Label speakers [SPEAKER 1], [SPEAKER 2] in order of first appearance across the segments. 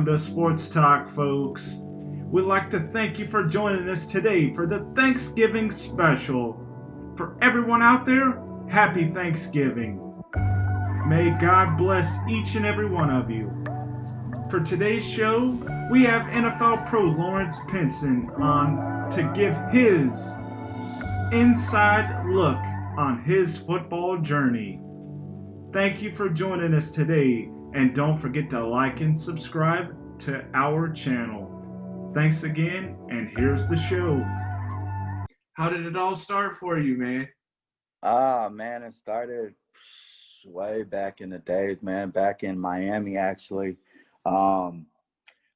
[SPEAKER 1] to Sports Talk, folks. We'd like to thank you for joining us today for the Thanksgiving special. For everyone out there, happy Thanksgiving. May God bless each and every one of you. For today's show, we have NFL pro Lawrence Pinson on to give his inside look on his football journey. Thank you for joining us today, and don't forget to like and subscribe to our channel. Thanks again, and here's the show. How did it all start for you, man?
[SPEAKER 2] Man, it started way back in the days, man, back in Miami, actually. Um,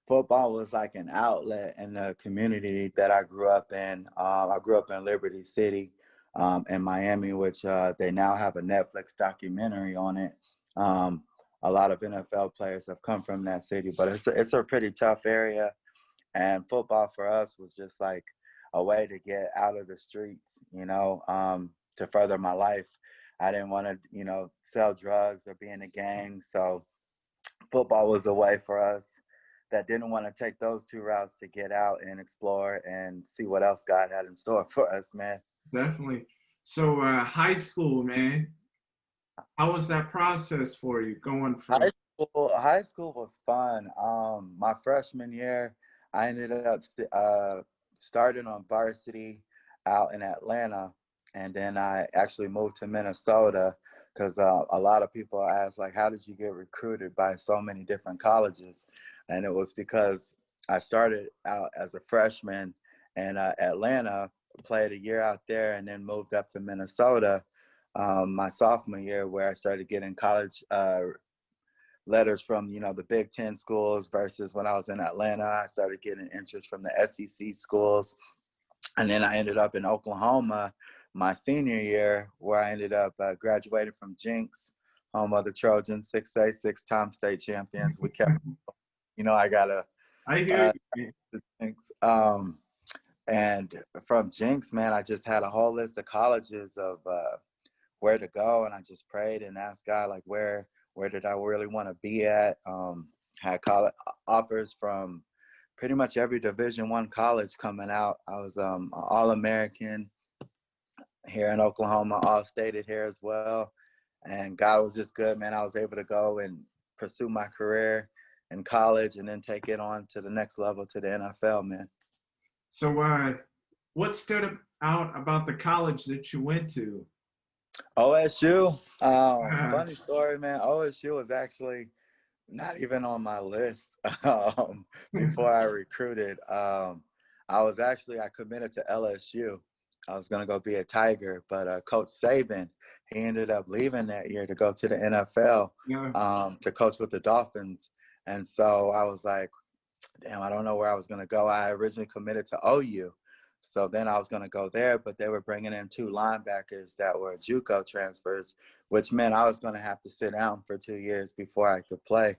[SPEAKER 2] Football was like an outlet in the community that I grew up in. I grew up in Liberty City, in Miami, which they now have a Netflix documentary on it. Um, a lot of NFL players have come from that city, but it's a pretty tough area. And football for us was just like a way to get out of the streets, to further my life. I didn't want to, sell drugs or be in a gang. So football was a way for us that didn't want to take those two routes to get out and explore and see what else God had in store for us, man.
[SPEAKER 1] Definitely. So, high school, man. How was that process for you going from?
[SPEAKER 2] High school was fun. My freshman year, I ended up starting on varsity out in Atlanta, and then I actually moved to Minnesota because a lot of people ask, like, how did you get recruited by so many different colleges? And it was because I started out as a freshman in Atlanta, played a year out there, and then moved up to Minnesota my sophomore year, where I started getting college letters from the Big Ten schools versus when I was in Atlanta. I started getting interest from the SEC schools, and then I ended up in Oklahoma my senior year, where I ended up graduating from Jinx, home of the Trojans, 6A, six-time state champions. We kept, I got a
[SPEAKER 1] I hear you.
[SPEAKER 2] Jinx. And from Jinx, man, I just had a whole list of colleges of where to go, and I just prayed and asked God, like, where did I really want to be at? Had college offers from pretty much every Division I college coming out. I was an All-American here in Oklahoma, all-stated here as well. And God was just good, man. I was able to go and pursue my career in college and then take it on to the next level, to the NFL, man.
[SPEAKER 1] So, what stood out about the college that you went to?
[SPEAKER 2] OSU, funny story, man. OSU was actually not even on my list before I recruited. I committed to LSU. I was going to go be a Tiger, but Coach Saban, he ended up leaving that year to go to the NFL to coach with the Dolphins. And so I was like, damn, I don't know where I was going to go. I originally committed to OU. So then I was going to go there, but they were bringing in two linebackers that were JUCO transfers, which meant I was going to have to sit down for 2 years before I could play.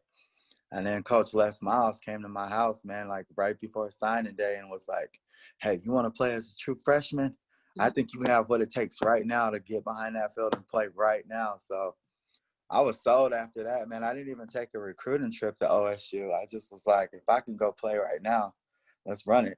[SPEAKER 2] And then Coach Les Miles came to my house, man, like right before signing day, and was like, hey, you want to play as a true freshman? I think you have what it takes right now to get behind that field and play right now. So I was sold after that, man. I didn't even take a recruiting trip to OSU. I just was like, if I can go play right now, let's run it.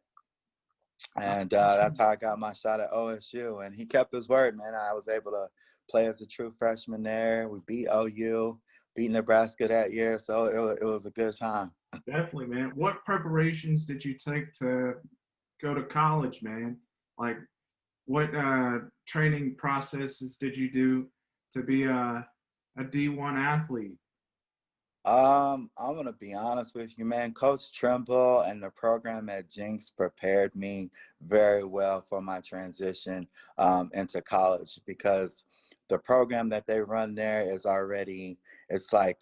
[SPEAKER 2] And that's how I got my shot at OSU. And he kept his word, man. I was able to play as a true freshman there. We beat OU, beat Nebraska that year. So it was a good time.
[SPEAKER 1] Definitely, man. What preparations did you take to go to college, man? Like, what training processes did you do to be a D1 athlete?
[SPEAKER 2] I'm gonna be honest with you, man. Coach Trimble and the program at Jinx prepared me very well for my transition into college, because the program that they run there is already, it's like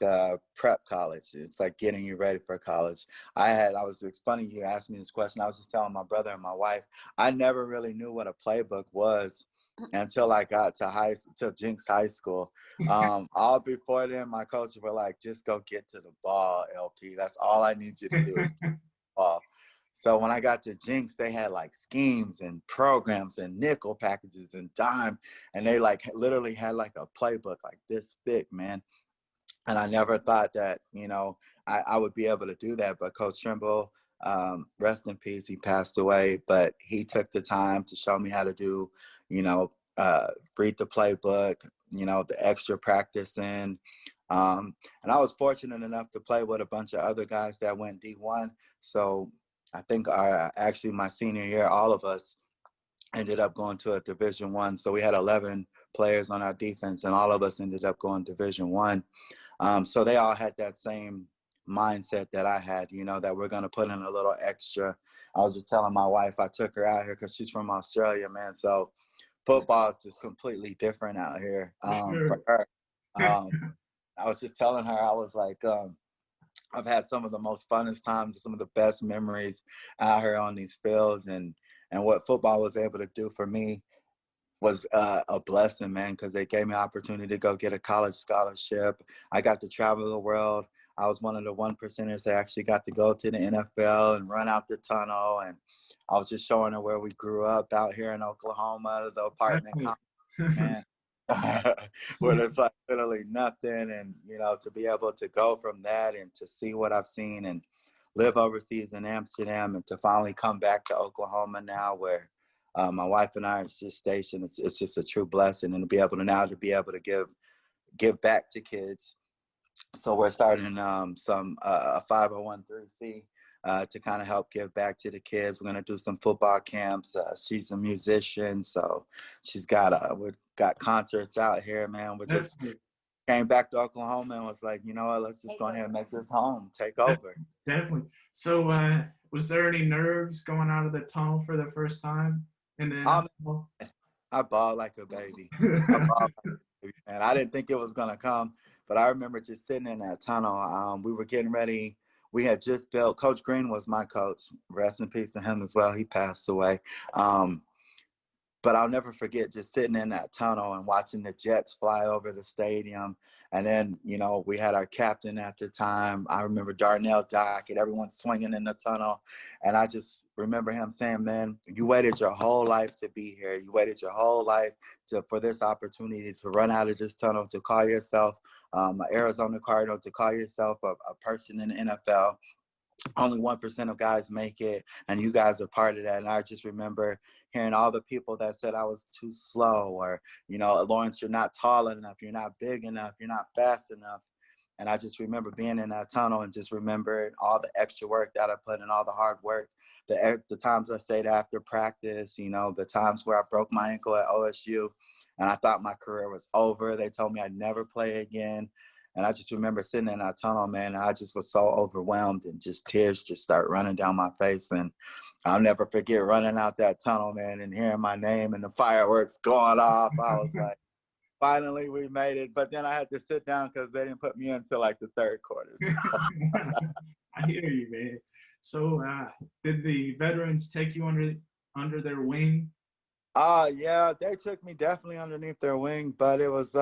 [SPEAKER 2] prep college. It's like getting you ready for college. It's funny you asked me this question. I was just telling my brother and my wife, I never really knew what a playbook was until I got to Jinx High School. All before then, my coaches were like, just go get to the ball, LP. That's all I need you to do is get to the ball. So when I got to Jinx, they had like schemes and programs and nickel packages and dime. And they like literally had like a playbook like this thick, man. And I never thought that, I would be able to do that. But Coach Trimble, rest in peace, he passed away, but he took the time to show me how to do, you know, read the playbook, you know, the extra practicing. And I was fortunate enough to play with a bunch of other guys that went D1. So I think actually my senior year, all of us ended up going to a Division 1. So we had 11 players on our defense, and all of us ended up going Division 1. So they all had that same mindset that I had, you know, that we're going to put in a little extra. I was just telling my wife, I took her out here because she's from Australia, man. So football is just completely different out here for
[SPEAKER 1] Sure.
[SPEAKER 2] her. I was just telling her, I was like, I've had some of the most funnest times, some of the best memories out here on these fields, and what football was able to do for me was a blessing, man, because they gave me an opportunity to go get a college scholarship. I got to travel the world. I was one of the 1%ers that actually got to go to the NFL and run out the tunnel. And I was just showing her where we grew up out here in Oklahoma, the apartment complex, man, where there's like literally nothing. And, you know, to be able to go from that and to see what I've seen and live overseas in Amsterdam and to finally come back to Oklahoma now where my wife and I are just stationed. It's just a true blessing, and to be able to give back to kids. So we're starting some a 501c to kind of help give back to the kids. We're gonna do some football camps. She's a musician, so we've got concerts out here, man. We just
[SPEAKER 1] Definitely.
[SPEAKER 2] came back to Oklahoma and was like, you know what, let's just go ahead and make this home, take over.
[SPEAKER 1] Definitely. So, was there any nerves going out of the tunnel for the first time in the
[SPEAKER 2] Um,
[SPEAKER 1] NFL?
[SPEAKER 2] I bawled like a baby. I bawled like a baby, man. I didn't think it was gonna come, but I remember just sitting in that tunnel. We were getting ready. We had just built. Coach Green was my coach. Rest in peace to him as well. He passed away. Um, but I'll never forget just sitting in that tunnel and watching the jets fly over the stadium. And then, you know, we had our captain at the time. I remember Darnell Dockett, everyone swinging in the tunnel. And I just remember him saying, man, you waited your whole life to be here. You waited your whole life for this opportunity to run out of this tunnel, to call yourself an Arizona Cardinal, to call yourself a person in the NFL. Only 1% of guys make it, and you guys are part of that. And I just remember hearing all the people that said I was too slow, or, you know, Lawrence, you're not tall enough, you're not big enough, you're not fast enough. And I just remember being in that tunnel and just remember all the extra work that I put in, all the hard work, the times I stayed after practice, you know, the times where I broke my ankle at OSU and I thought my career was over. They told me I'd never play again. And I just remember sitting in that tunnel, man, and I just was so overwhelmed and just tears just start running down my face. And I'll never forget running out that tunnel, man, and hearing my name and the fireworks going off. I was like, finally we made it. But then I had to sit down because they didn't put me in until like the third quarter. So.
[SPEAKER 1] I hear you, man. So, did the veterans take you under their wing?
[SPEAKER 2] Yeah, they took me definitely underneath their wing, but it was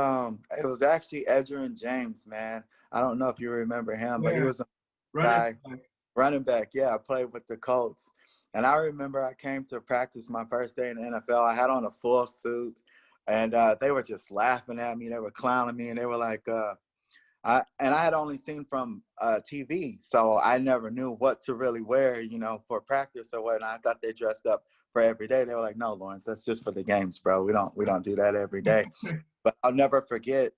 [SPEAKER 2] actually Edgerrin James, man. I don't know if you remember him, but he
[SPEAKER 1] Yeah,
[SPEAKER 2] was a
[SPEAKER 1] running
[SPEAKER 2] guy,
[SPEAKER 1] back.
[SPEAKER 2] running back. Yeah, I played with the Colts. And I remember I came to practice my first day in the NFL. I had on a full suit, and they were just laughing at me. They were clowning me, and they were like, I had only seen from TV, so I never knew what to really wear, you know, for practice or what. And I thought they dressed up for every day. They were like, "No, Lawrence, that's just for the games, bro. We don't do that every day." But I'll never forget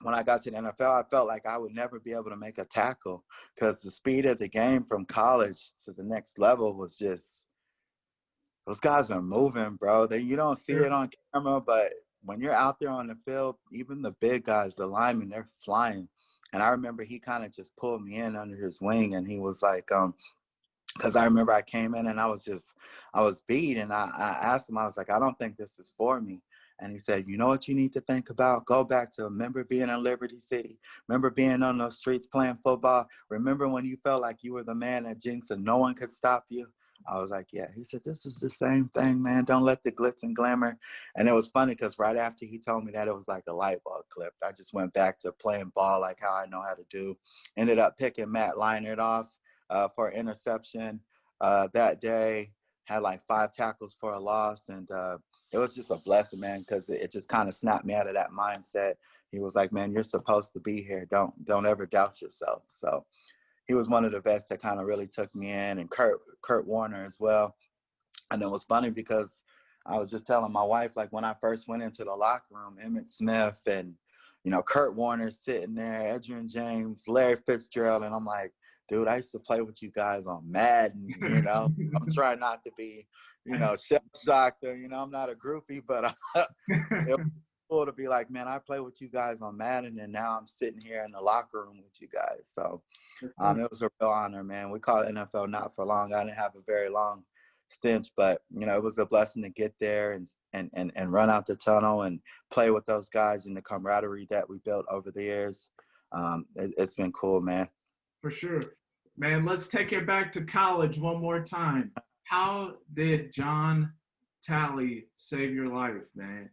[SPEAKER 2] when I got to the NFL. I felt like I would never be able to make a tackle because the speed of the game from college to the next level was just, those guys are moving, bro. You don't see it on camera, but when you're out there on the field, even the big guys, the linemen, they're flying. And I remember he kind of just pulled me in under his wing, and he was like, because I remember I came in and I was beat, and I asked him, I was like, I don't think this is for me. And he said, you know what you need to think about? Go back to, remember being in Liberty City, remember being on those streets playing football, remember when you felt like you were the man at Jinx and no one could stop you? I was like, yeah. He said, this is the same thing, man. Don't let the glitz and glamour. And it was funny because right after he told me that, it was like a light bulb clipped. I just went back to playing ball like how I know how to do. Ended up picking Matt Leinart off for interception that day. Had like 5 tackles for a loss, and it was just a blessing, man, because it just kind of snapped me out of that mindset. He was like, "Man, you're supposed to be here. Don't ever doubt yourself." So he was one of the vets that kind of really took me in, and Kurt Warner as well. And it was funny because I was just telling my wife, like when I first went into the locker room, Emmitt Smith and, Kurt Warner sitting there, Edgerrin James, Larry Fitzgerald, and I'm like, dude, I used to play with you guys on Madden, I'm trying not to be, shell-shocked or, I'm not a groupie, but it was cool to be like, man, I play with you guys on Madden, and now I'm sitting here in the locker room with you guys. So it was a real honor, man. We call it NFL not for long. I didn't have a very long stint, but it was a blessing to get there and run out the tunnel and play with those guys and the camaraderie that we built over the years. It's been cool, man.
[SPEAKER 1] For sure. Man, let's take it back to college one more time. How did John Talley save your life, man?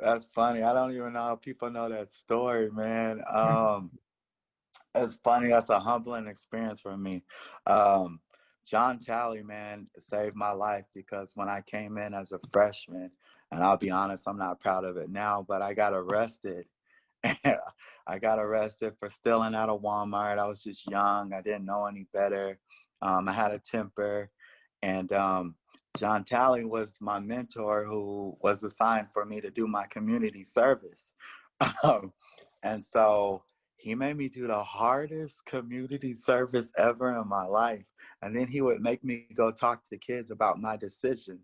[SPEAKER 2] That's funny. I don't even know if people know that story, man. It's funny. That's a humbling experience for me. John Talley, man, saved my life because when I came in as a freshman, and I'll be honest, I'm not proud of it now, but I got arrested. I got arrested for stealing out of Walmart. I was just young. I didn't know any better. I had a temper. And John Talley was my mentor who was assigned for me to do my community service. And so he made me do the hardest community service ever in my life. And then he would make me go talk to kids about my decision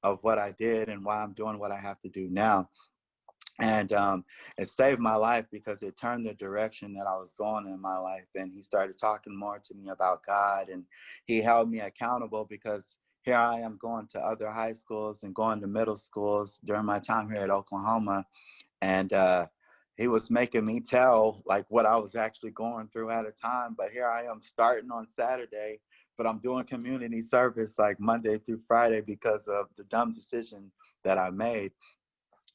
[SPEAKER 2] of what I did and why I'm doing what I have to do now. And it saved my life because it turned the direction that I was going in my life. And he started talking more to me about God, and he held me accountable because here I am going to other high schools and going to middle schools during my time here at Oklahoma. And he was making me tell like what I was actually going through at a time. But here I am starting on Saturday, but I'm doing community service like Monday through Friday because of the dumb decision that I made.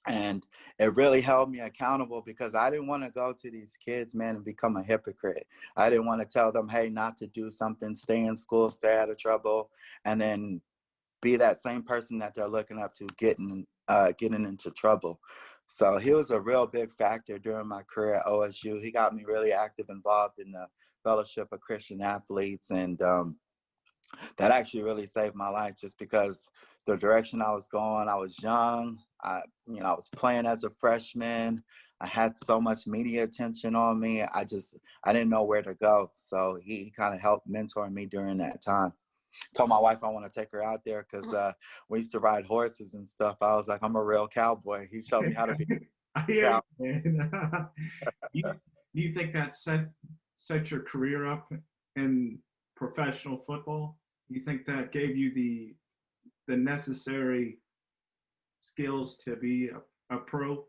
[SPEAKER 2] And it really held me accountable because I didn't want to go to these kids, man, and become a hypocrite. I didn't want to tell them, hey, not to do something, stay in school, stay out of trouble, and then be that same person that they're looking up to getting into trouble. So he was a real big factor during my career at OSU. He got me really active, involved in the Fellowship of Christian Athletes, and that actually really saved my life just because the direction I was going, I was young. I was playing as a freshman. I had so much media attention on me. I didn't know where to go. So he kind of helped mentor me during that time. Told my wife I want to take her out there because we used to ride horses and stuff. I was like, I'm a real cowboy. He showed me how to be
[SPEAKER 1] I
[SPEAKER 2] a
[SPEAKER 1] hear
[SPEAKER 2] cowboy.
[SPEAKER 1] you, man. Do you think that set your career up in professional football? You think that gave you the necessary skills to be a pro?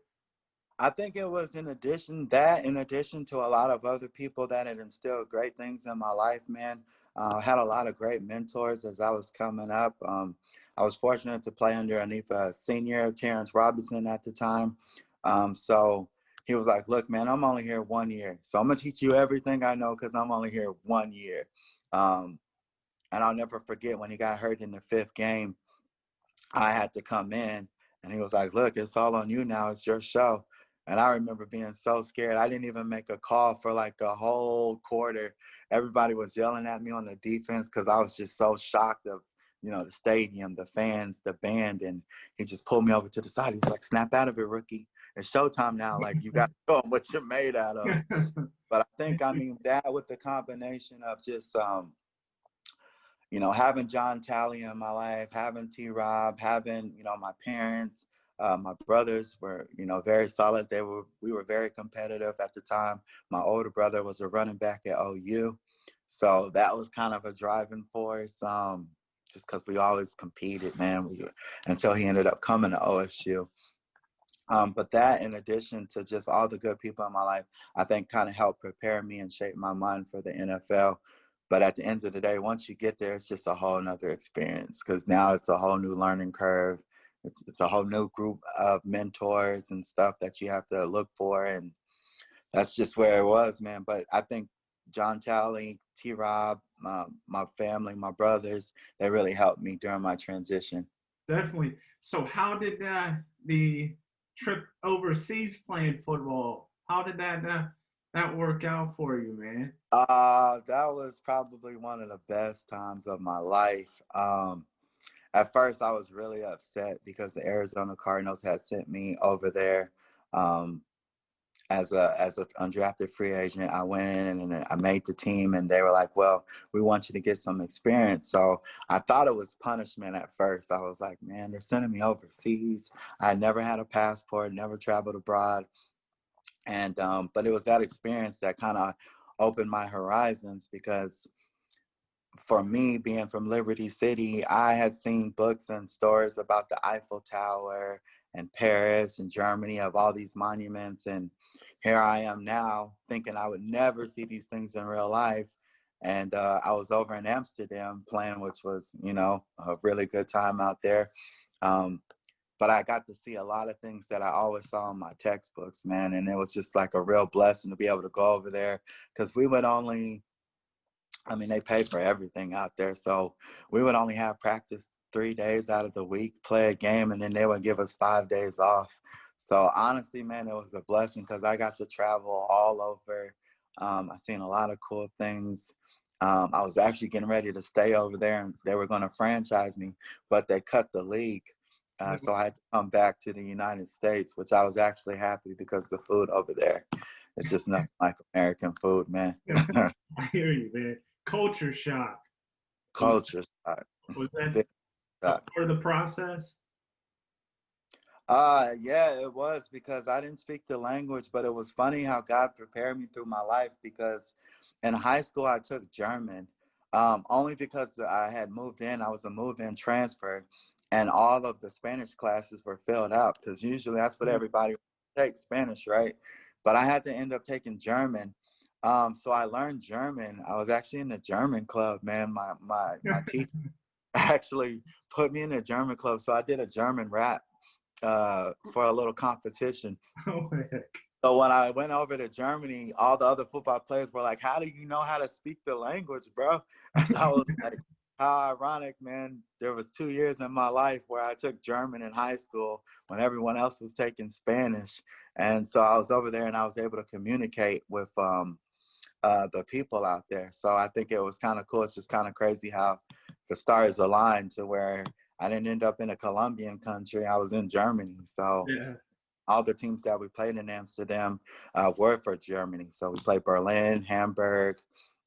[SPEAKER 2] I think it was in addition to a lot of other people that had instilled great things in my life, man. I had a lot of great mentors as I was coming up. I was fortunate to play underneath a senior, Terrence Robinson at the time. So he was like, look, man, I'm only here 1 year. So I'm going to teach you everything I know because I'm only here 1 year. And I'll never forget when he got hurt in the 5th game, I had to come in and he was like, look, it's all on you now. It's your show. And I remember being so scared. I didn't even make a call for like a whole quarter. Everybody was yelling at me on the defense because I was just so shocked of, the stadium, the fans, the band. And he just pulled me over to the side. He was like, snap out of it, rookie. It's showtime now. Like, you got to show them what you're made out of. But I think, that with the combination of just, having John Talley in my life, having T-Rob, having, my parents, my brothers were, very solid. We were very competitive at the time. My older brother was a running back at OU. So that was kind of a driving force, just because we always competed, man, until he ended up coming to OSU. But that, in addition to just all the good people in my life, I think kind of helped prepare me and shape my mind for the NFL. But at the end of the day, once you get there, it's just a whole nother experience because now it's a whole new learning curve. It's a whole new group of mentors and stuff that you have to look for. And that's just where it was, man. But I think John Talley, T-Rob, my family, my brothers, they really helped me during my transition.
[SPEAKER 1] Definitely. So how did the trip overseas playing football, how did that that work out for you, man?
[SPEAKER 2] That was probably one of the best times of my life. At first, I was really upset because the Arizona Cardinals had sent me over there um, as a undrafted free agent. I went in and I made the team, and they were like, "Well, we want you to get some experience." So I thought it was punishment at first. I was like, "Man, they're sending me overseas. I never had a passport, never traveled abroad." And but it was that experience that kind of opened my horizons because for me, being from Liberty City, I had seen books and stories about the Eiffel Tower and Paris and Germany, of all these monuments. And here I am now thinking I would never see these things in real life. And I was over in Amsterdam playing, which was, a really good time out there. Um, but I got to see a lot of things that I always saw in my textbooks, man. And it was just like a real blessing to be able to go over there because we would only, I mean, they pay for everything out there. So we would only have practice 3 days out of the week, play a game, and then they would give us 5 days off. So honestly, man, it was a blessing because I got to travel all over. I seen a lot of cool things. I was actually getting ready to stay over there, and they were going to franchise me, but they cut the league. So I had to come back to the United States, which I was actually happy because the food over there, it's just nothing like American food, man.
[SPEAKER 1] I hear you, man. Culture shock. Was
[SPEAKER 2] Culture shock.
[SPEAKER 1] was that
[SPEAKER 2] Big
[SPEAKER 1] a
[SPEAKER 2] shock.
[SPEAKER 1] part of the process?
[SPEAKER 2] Yeah, it was because I didn't speak the language, but it was funny how God prepared me through my life because in high school I took German, only because I had moved in. I was a move-in transfer, and all of the Spanish classes were filled out because usually that's what everybody takes, Spanish, right? But I had to end up taking German. So I learned German. I was actually in the German club, man. My teacher actually put me in a German club, so I did a German rap for a little competition.
[SPEAKER 1] Oh, heck.
[SPEAKER 2] So when I went over to Germany, all the other football players were like, "How do you know how to speak the language, bro?" And I was like, "How ironic, man. There was 2 years in my life where I took German in high school when everyone else was taking Spanish." And so I was over there and I was able to communicate with the people out there. So I think it was kind of cool. It's just kind of crazy how the stars aligned to where I didn't end up in a Colombian country. I was in Germany. So
[SPEAKER 1] Yeah,
[SPEAKER 2] all the teams that we played in Amsterdam were for Germany. So we played Berlin, Hamburg,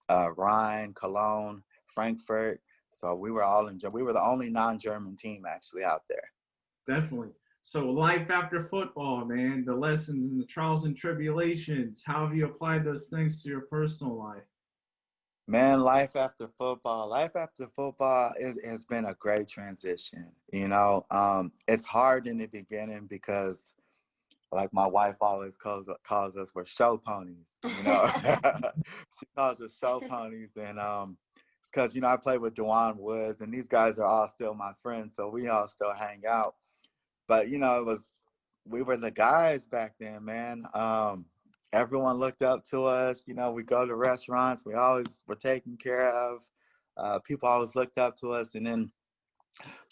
[SPEAKER 2] Rhine, Cologne, Frankfurt. So we were all in. We were the only non-German team actually out there.
[SPEAKER 1] definitely. So life after football, man, the lessons and the trials and tribulations. How have you applied those things to your personal life?
[SPEAKER 2] Man, life after football has been a great transition. It's hard in the beginning because, like my wife always calls us, we're show ponies. She calls us show ponies, and it's because I play with Dewan Woods, and these guys are all still my friends, so we all still hang out. But we were the guys back then, man. Everyone looked up to us. We go to restaurants. We always were taken care of. People always looked up to us. And then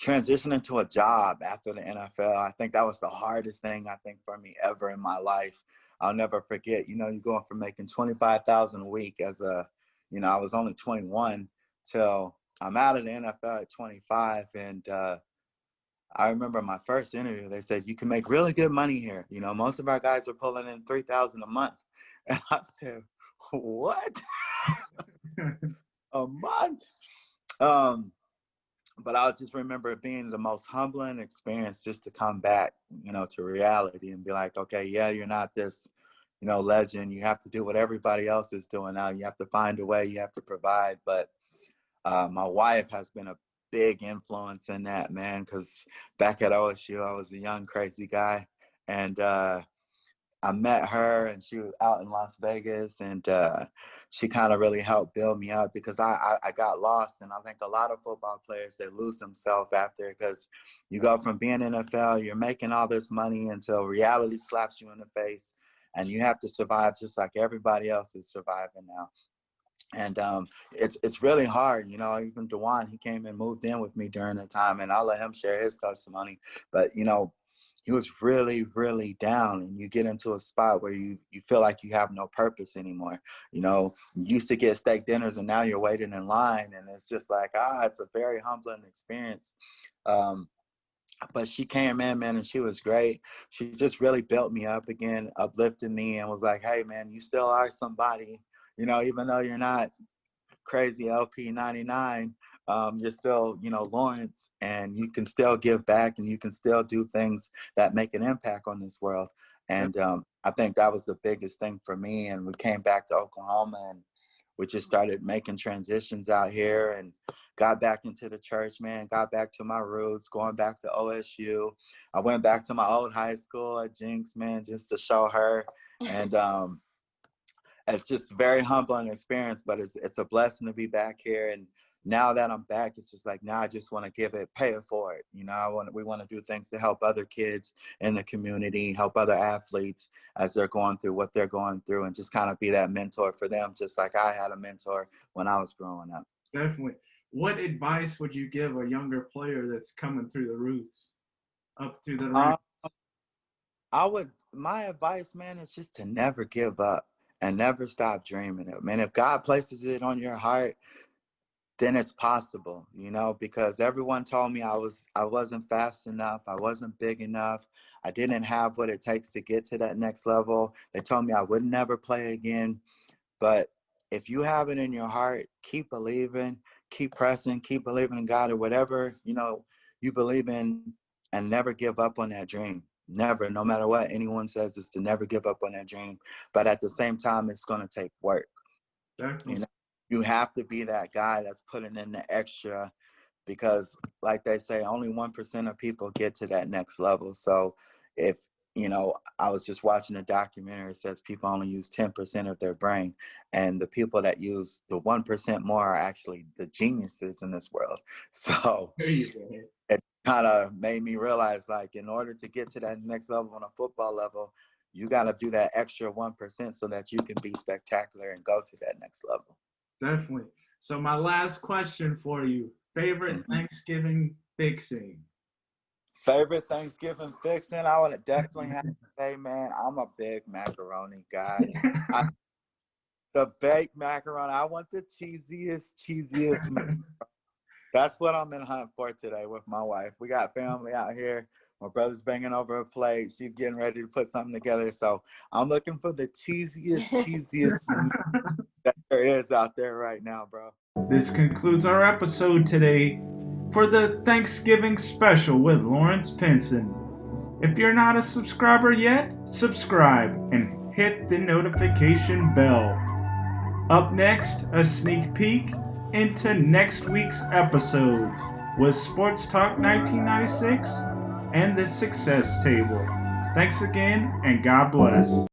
[SPEAKER 2] transitioning to a job after the NFL, I think that was the hardest thing I think for me ever in my life. I'll never forget. You're going from making 25,000 a week I was only 21 till I'm out of the NFL at 25, and I remember my first interview, they said, you can make really good money here. Most of our guys are pulling in 3,000 a month. And I said, what? A month? Um, but I just remember it being the most humbling experience just to come back, to reality and be like, okay, yeah, you're not this, legend. You have to do what everybody else is doing now. You have to find a way, you have to provide. But my wife has been a big influence in that, man, because back at OSU, I was a young, crazy guy. And I met her, and she was out in Las Vegas, and she kind of really helped build me up because I got lost. And I think a lot of football players, they lose themselves after because you go from being in NFL, you're making all this money until reality slaps you in the face, and you have to survive just like everybody else is surviving now. And it's really hard, even Dewan, he came and moved in with me during the time, and I'll let him share his testimony. But he was really, really down, and you get into a spot where you feel like you have no purpose anymore. You used to get steak dinners, and now you're waiting in line, and it's just like, it's a very humbling experience. Um, but she came in, man, and she was great. She just really built me up again, uplifted me, and was like, hey, man, you still are somebody, even though you're not crazy LP 99. You're still, Lawrence, and you can still give back, and you can still do things that make an impact on this world. And I think that was the biggest thing for me. And we came back to Oklahoma, and we just started making transitions out here, and got back into the church, man, got back to my roots, going back to OSU. I went back to my old high school at Jinx, man, just to show her. And it's just very humbling experience, but it's a blessing to be back here. And now that I'm back, it's just like, now I just want to pay it forward. We want to do things to help other kids in the community, help other athletes as they're going through what they're going through, and just kind of be that mentor for them, just like I had a mentor when I was growing up.
[SPEAKER 1] Definitely. What advice would you give a younger player that's coming through the roots, up through the ranks?
[SPEAKER 2] My advice, man, is just to never give up and never stop dreaming it. Man, if God places it on your heart, then it's possible, because everyone told me I wasn't fast enough, I wasn't big enough, I didn't have what it takes to get to that next level. They told me I would never play again. But if you have it in your heart, keep believing, keep pressing, keep believing in God, or whatever, you believe in, and never give up on that dream. Never, no matter what anyone says, is to never give up on that dream. But at the same time, it's going to take work.
[SPEAKER 1] Definitely.
[SPEAKER 2] You have to be that guy that's putting in the extra, because like they say, only 1% of people get to that next level. So if, I was just watching a documentary, it says people only use 10% of their brain, and the people that use the 1% more are actually the geniuses in this world. So it kind of made me realize, like, in order to get to that next level on a football level, you got to do that extra 1% so that you can be spectacular and go to that next level.
[SPEAKER 1] Definitely. So my last question for you, favorite Thanksgiving fixing?
[SPEAKER 2] Favorite Thanksgiving fixing? I would definitely have to say, man, I'm a big macaroni guy. The baked macaroni, I want the cheesiest. That's what I'm in hunt for today with my wife. We got family out here. My brother's banging over a plate. She's getting ready to put something together. So I'm looking for the cheesiest that there is out there right now, bro.
[SPEAKER 1] This concludes our episode today for the Thanksgiving special with Lawrence Pinson. If you're not a subscriber yet, subscribe and hit the notification bell. Up next, a sneak peek into next week's episodes with Sports Talk 1996 and the Success Table. Thanks again, and God bless.